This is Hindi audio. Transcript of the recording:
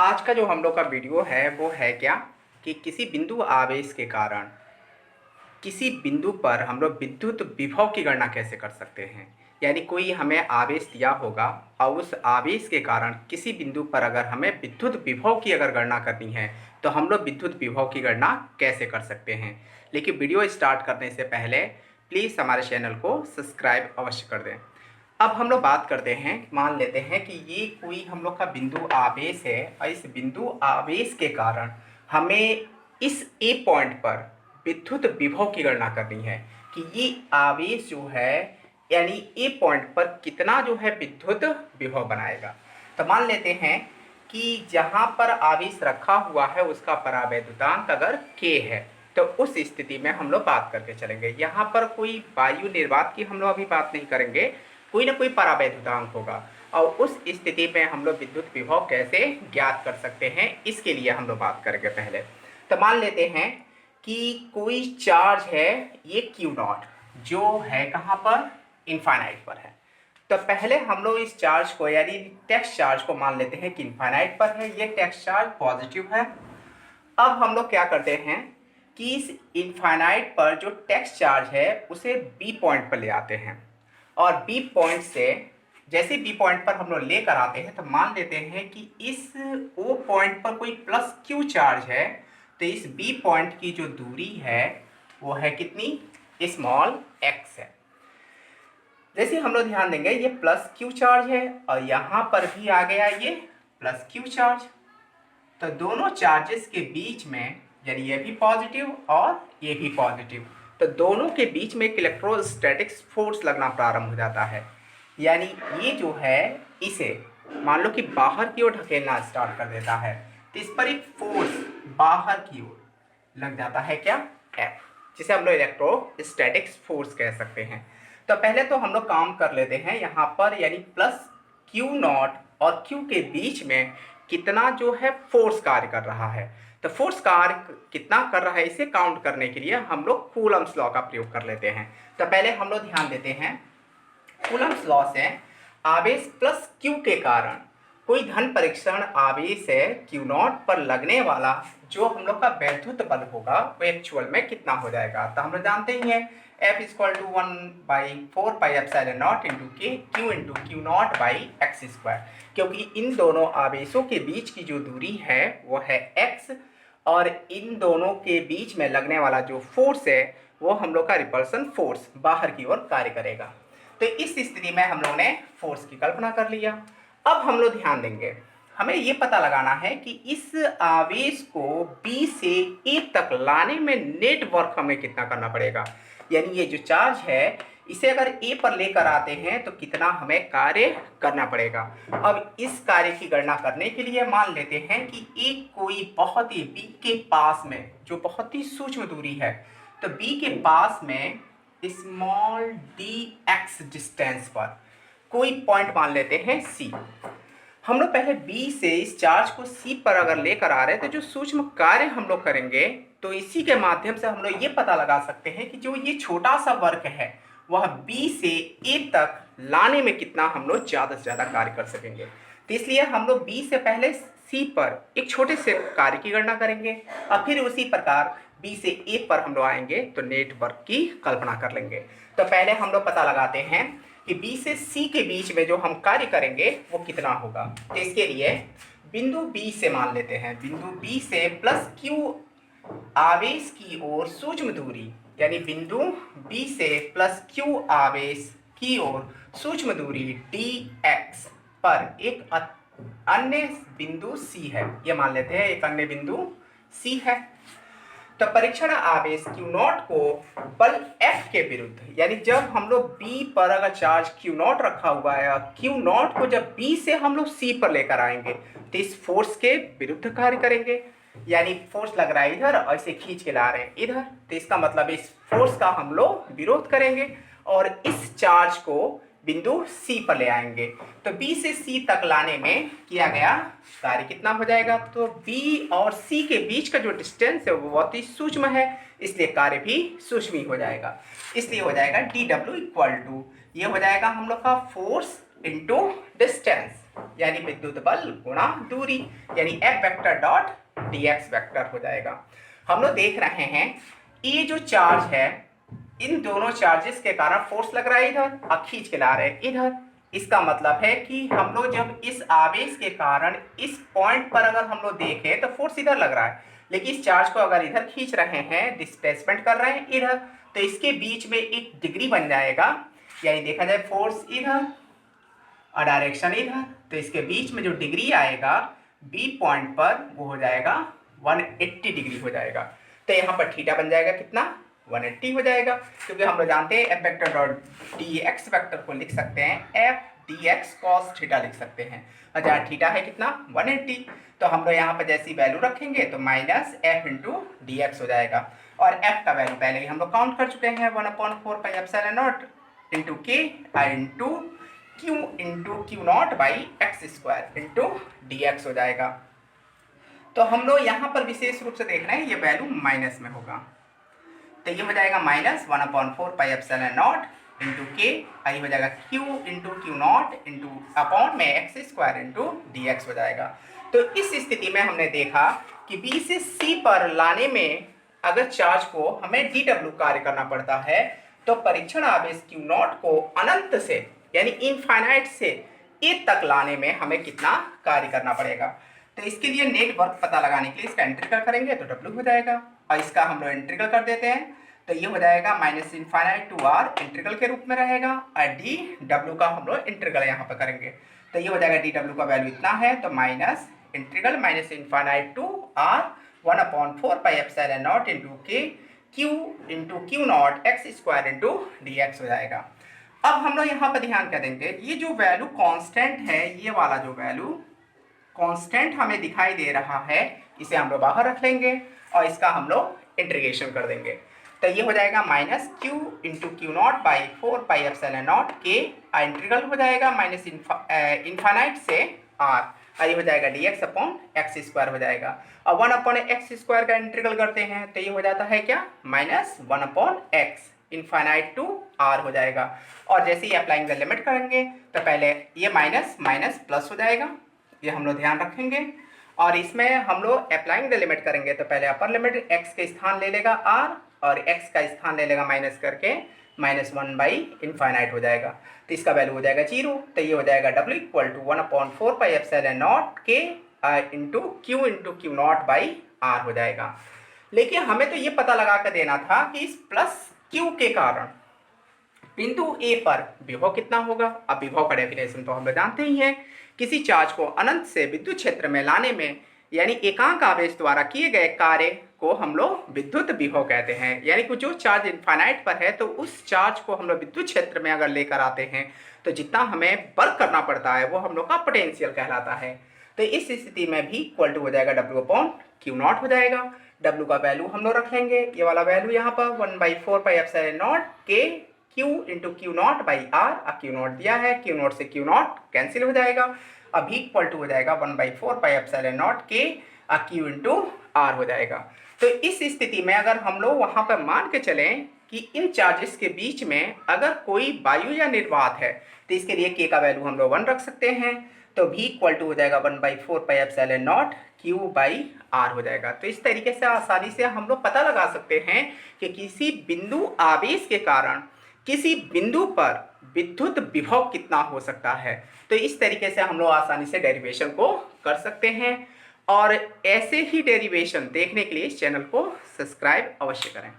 आज का जो हम लोग का वीडियो है वो है क्या कि किसी बिंदु आवेश के कारण किसी बिंदु पर हम लोग विद्युत विभव की गणना कैसे कर सकते हैं। यानी कोई हमें आवेश दिया होगा और उस आवेश के कारण किसी बिंदु पर अगर हमें विद्युत विभव की अगर गणना करनी है तो हम लोग विद्युत विभव की गणना कैसे कर सकते हैं। लेकिन वीडियो स्टार्ट करने से पहले प्लीज़ हमारे चैनल को सब्सक्राइब अवश्य कर दें। अब हम लोग बात करते हैं, मान लेते हैं कि ये कोई हम लोग का बिंदु आवेश है और इस बिंदु आवेश के कारण हमें इस ए पॉइंट पर विद्युत विभव की गणना करनी है कि ये आवेश जो है यानी ए पॉइंट पर कितना जो है विद्युत विभव बनाएगा। तो मान लेते हैं कि जहाँ पर आवेश रखा हुआ है उसका परावैद्युतांक अगर k है तो उस स्थिति में हम लोग बात करके चलेंगे। यहाँ पर कोई वायु निर्वात की हम लोग अभी बात नहीं करेंगे, कोई ना कोई परावैद्युतांक होगा और उस स्थिति में हम लोग विद्युत विभव कैसे ज्ञात कर सकते हैं इसके लिए हम लोग बात करेंगे पहले। तो मान लेते हैं कि कोई चार्ज है ये क्यू नॉट जो है कहाँ पर, इनफाइनाइट पर है। तो पहले हम लोग इस चार्ज को यानी टेक्स्ट चार्ज को मान लेते हैं कि इनफाइनाइट पर है, ये टेक्स्ट चार्ज पॉजिटिव है। अब हम लोग क्या करते हैं कि इस इनफाइनाइट पर जो टेक्स्ट चार्ज है उसे बी पॉइंट पर ले आते हैं और बी पॉइंट से जैसे बी पॉइंट पर हम लोग लेकर आते हैं तो मान लेते हैं कि इस ओ पॉइंट पर कोई प्लस क्यू चार्ज है। तो इस बी पॉइंट की जो दूरी है वो है कितनी, स्मॉल एक्स है। जैसे हम लोग ध्यान देंगे ये प्लस क्यू चार्ज है और यहाँ पर भी आ गया ये प्लस क्यू चार्ज। तो दोनों चार्जेस के बीच में यानी ये भी पॉजिटिव और ये भी पॉजिटिव, तो दोनों के बीच में एक इलेक्ट्रोस्टैटिक्स फोर्स लगना प्रारंभ हो जाता है। यानी ये जो है इसे मान लो कि बाहर की ओर ढकेलना स्टार्ट कर देता है, तो इस पर एक फोर्स बाहर की ओर लग जाता है क्या, F, जिसे हम लोग इलेक्ट्रोस्टैटिक्स फोर्स कह सकते हैं। तो पहले तो हम लोग काम कर लेते हैं यहाँ पर, यानी प्लस क्यू नॉट और क्यू के बीच में कितना जो है फोर्स कार्य कर रहा है। तो फोर्स कार्य कितना कर रहा है इसे काउंट करने के लिए हम लोग कूलम्स लॉ का प्रयोग कर लेते हैं। तो पहले हम लोग ध्यान देते हैं कूलम्स लॉ से आवेश प्लस क्यू के कारण कोई धन परीक्षण आवेश है क्यू नॉट पर लगने वाला जो हम लोग का वैद्युत बल होगा वो एक्चुअल में कितना हो जाएगा। तो हम लोग जानते ही हैं F equal to 1/4 pi epsilon naught into K Q into Q naught by X square, क्योंकि इन दोनों आवेशों के बीच की जो दूरी है वो है x और इन दोनों के बीच में लगने वाला जो फोर्स है वो हम लोग का रिपल्सन फोर्स बाहर की ओर कार्य करेगा। तो इस स्थिति में हम लोग ने फोर्स की कल्पना कर लिया। अब हम लोग ध्यान देंगे, हमें ये पता लगाना है कि इस आवेश को B से A तक लाने में नेट वर्क हमें कितना करना पड़ेगा। यानी ये जो चार्ज है इसे अगर A पर लेकर आते हैं तो कितना हमें कार्य करना पड़ेगा। अब इस कार्य की गणना करने के लिए मान लेते हैं कि एक कोई बहुत ही B के पास में जो बहुत ही सूक्ष्म दूरी है, तो B के पास में स्मॉल dx डिस्टेंस पर कोई पॉइंट मान लेते हैं C। हम लोग पहले B से इस चार्ज को C पर अगर लेकर आ रहे हैं तो जो सूक्ष्म कार्य हम लोग करेंगे तो इसी के माध्यम से हम लोग ये पता लगा सकते हैं कि जो ये छोटा सा वर्क है वह B से A तक लाने में कितना हम लोग ज़्यादा से ज़्यादा कार्य कर सकेंगे। तो इसलिए हम लोग B से पहले C पर एक छोटे से कार्य की गणना करेंगे और फिर उसी प्रकार B से A पर हम लोग आएंगे तो नेटवर्क की कल्पना कर लेंगे। तो पहले हम लोग पता लगाते हैं कि B से C के बीच में जो हम कार्य करेंगे वो कितना होगा। तो इसके लिए बिंदु B से मान लेते हैं, बिंदु B से प्लस Q आवेश की ओर सूक्ष्म दूरी, यानी बिंदु B से प्लस Q आवेश की ओर सूक्ष्म दूरी dx पर एक अन्य बिंदु C है, ये मान लेते हैं एक अन्य बिंदु C है। तो परीक्षण आवेश Q नॉट को बल F के विरुद्ध, यानी जब हम लोग B पर अगर चार्ज Q नॉट रखा हुआ है और Q नॉट को जब B से हम लोग C पर लेकर आएंगे तो इस फोर्स के विरुद्ध कार्य करेंगे। यानी फोर्स लग रहा है इधर और इसे खींच के ला रहे हैं इधर, तो इसका मतलब इस फोर्स का हम लोग विरोध करेंगे और इस चार्ज को बिंदु C पर ले आएंगे। तो B से C तक लाने में किया गया कार्य कितना हो जाएगा। तो B और C के बीच का जो डिस्टेंस है वो बहुत ही सूक्ष्म है, इसलिए कार्य भी सूक्ष्म ही हो जाएगा। इसलिए हो जाएगा dW इक्वल टू, ये हो जाएगा हम लोग का फोर्स इंटू डिस्टेंस, यानी विद्युत बल गुणा दूरी, यानी F vector dot dx vector हो जाएगा। हम लोग देख रहे हैं ये जो चार्ज है, इन दोनों चार्जेस के कारण फोर्स लग रहा है इधर और खींच के ला रहे हैं इधर। इसका मतलब है कि हम लोग जब इस आवेश के कारण इस पॉइंट पर अगर हम लोग देखें तो फोर्स इधर लग रहा है, लेकिन इस चार्ज को अगर इधर खींच रहे हैं, डिस्प्लेसमेंट कर रहे हैं इधर, तो इसके बीच में एक डिग्री बन जाएगा, यानी देखा जाए फोर्स इधर और डायरेक्शन इधर, तो इसके बीच में जो डिग्री आएगा बी पॉइंट पर वो हो जाएगा 180 डिग्री हो जाएगा। तो यहाँ पर थीटा बन जाएगा कितना, 180 हो जाएगा, क्योंकि हम लोग जानते हैं F vector dot D x vector को लिख सकते हैं F D x cos theta लिख सकते हैं, और जहाँ थीटा है कितना 180, तो हम लोग यहाँ पर जैसी वैल्यू रखेंगे तो minus F into D X हो जाएगा। और एफ का वैल्यू पहले ही हम लोग काउंट कर चुके हैं 1/4 पाई एप्सिलॉन नॉट इंटू के into Q into Q naught by X square into D X हो जाएगा। तो हम लोग यहाँ पर विशेष रूप से देख रहे हैं ये वैल्यू माइनस में होगा, तो ये हो जाएगा minus 1/4 pi epsilon naught into K, I हो जाएगा Q into Q naught into upon में X square into D X हो जाएगा। तो इस स्थिति में हमने देखा कि बी से सी पर लाने में अगर चार्ज को हमें डी डब्ल्यू कार्य करना पड़ता है, तो परीक्षण आवेश क्यू नॉट को अनंत से यानी इनफाइनाइट से ए तक लाने में हमें कितना कार्य करना पड़ेगा। तो इसके लिए नेट वर्क पता लगाने के लिए इसका इंटीग्रल करेंगे तो डब्ल्यू हो जाएगा, और इसका हम लोग इंटीग्रल कर देते हैं तो ये हो जाएगा minus infinite to R integral के रूप में रहेगा, और डी डब्ल्यू का हम लोग इंटीग्रल यहाँ पर करेंगे तो ये हो जाएगा डी डब्ल्यू का वैल्यू इतना है, तो minus integral minus infinite to R 1/4 pi epsilon naught into K Q into Q naught X square into D X हो जाएगा। अब हम लोग यहाँ पर ध्यान क्या देंगे, ये जो वैल्यू कांस्टेंट है, ये वाला जो वैल्यू कांस्टेंट हमें दिखाई दे रहा है, इसे हम लोग बाहर रख लेंगे और इसका हम लोग इंटीग्रेशन कर देंगे, तो ये हो जाएगा minus Q into Q naught by 4 pi epsilon naught के, इंटीग्रल हो जाएगा माइनस इनफाइनाइट से आर, और ये हो जाएगा D x upon x square हो जाएगा, और 1/x स्क्वायर का इंटीग्रल करते हैं तो ये हो जाता है क्या minus 1/x infinite to are हो जाएगा। और जैसे ही अप्लाइंग द लिमिट करेंगे तो पहले ये माइनस माइनस प्लस हो जाएगा, ये हम लोग ध्यान रखेंगे, और इसमें हम लोग अप्लाइंग द लिमिट करेंगे तो पहले अपर लिमिट x के स्थान ले लेगा r और x का स्थान ले लेगा माइनस करके -1 बाई इनफाइनाइट हो जाएगा, तो इसका वैल्यू हो जाएगा 0, तो ये हो जाएगा W equal to 1/4 pi epsilon naught K into Q naught by R हो जाएगा। लेकिन हमें तो ये पता लगा कर देना था कि इस प्लस क्यू के कारण बिंदु ए पर विभव कितना होगा। अब विभव का डेफिनेशन तो हम लोग जानते ही हैं, किसी चार्ज को अनंत से विद्युत क्षेत्र में लाने में यानी एकांक आवेश द्वारा किए गए कार्य को हम लोग विद्युत विभव कहते हैं। यानी कि जो चार्ज इनफाइनाइट पर है तो उस चार्ज को हम लोग विद्युत क्षेत्र में अगर लेकर आते हैं तो जितना हमें वर्क करना पड़ता है वो हम लोग का पोटेंशियल कहलाता है। तो इस स्थिति में भी इक्वल टू हो जाएगा W अपॉन क्यू नॉट हो जाएगा। W का वैल्यू हम लोग रख लेंगे, ये वाला वैल्यू यहाँ पर 1/4 पाई एप्सिलॉन नॉट के Q into Q naught by R, Q naught दिया है, क्यू नॉट से क्यू नॉट कैंसिल हो जाएगा, अभी इक्वल टू हो जाएगा 1/4 पाई एप्सिलॉन नॉट के क्यू इंटू आर हो जाएगा। तो इस स्थिति में अगर हम लोग वहाँ पर मान के चलें कि इन चार्जेस के बीच में अगर कोई वायु या निर्वात है तो इसके लिए के का वैल्यू हम लोग 1 रख सकते हैं, तो भी इक्वल टू हो जाएगा 1/4 pi epsilon naught Q by R हो जाएगा। तो इस तरीके से आसानी से हम लोग पता लगा सकते हैं कि किसी बिंदु आवेश के कारण किसी बिंदु पर विद्युत विभव कितना हो सकता है। तो इस तरीके से हम लोग आसानी से डेरिवेशन को कर सकते हैं, और ऐसे ही डेरिवेशन देखने के लिए इस चैनल को सब्सक्राइब अवश्य करें।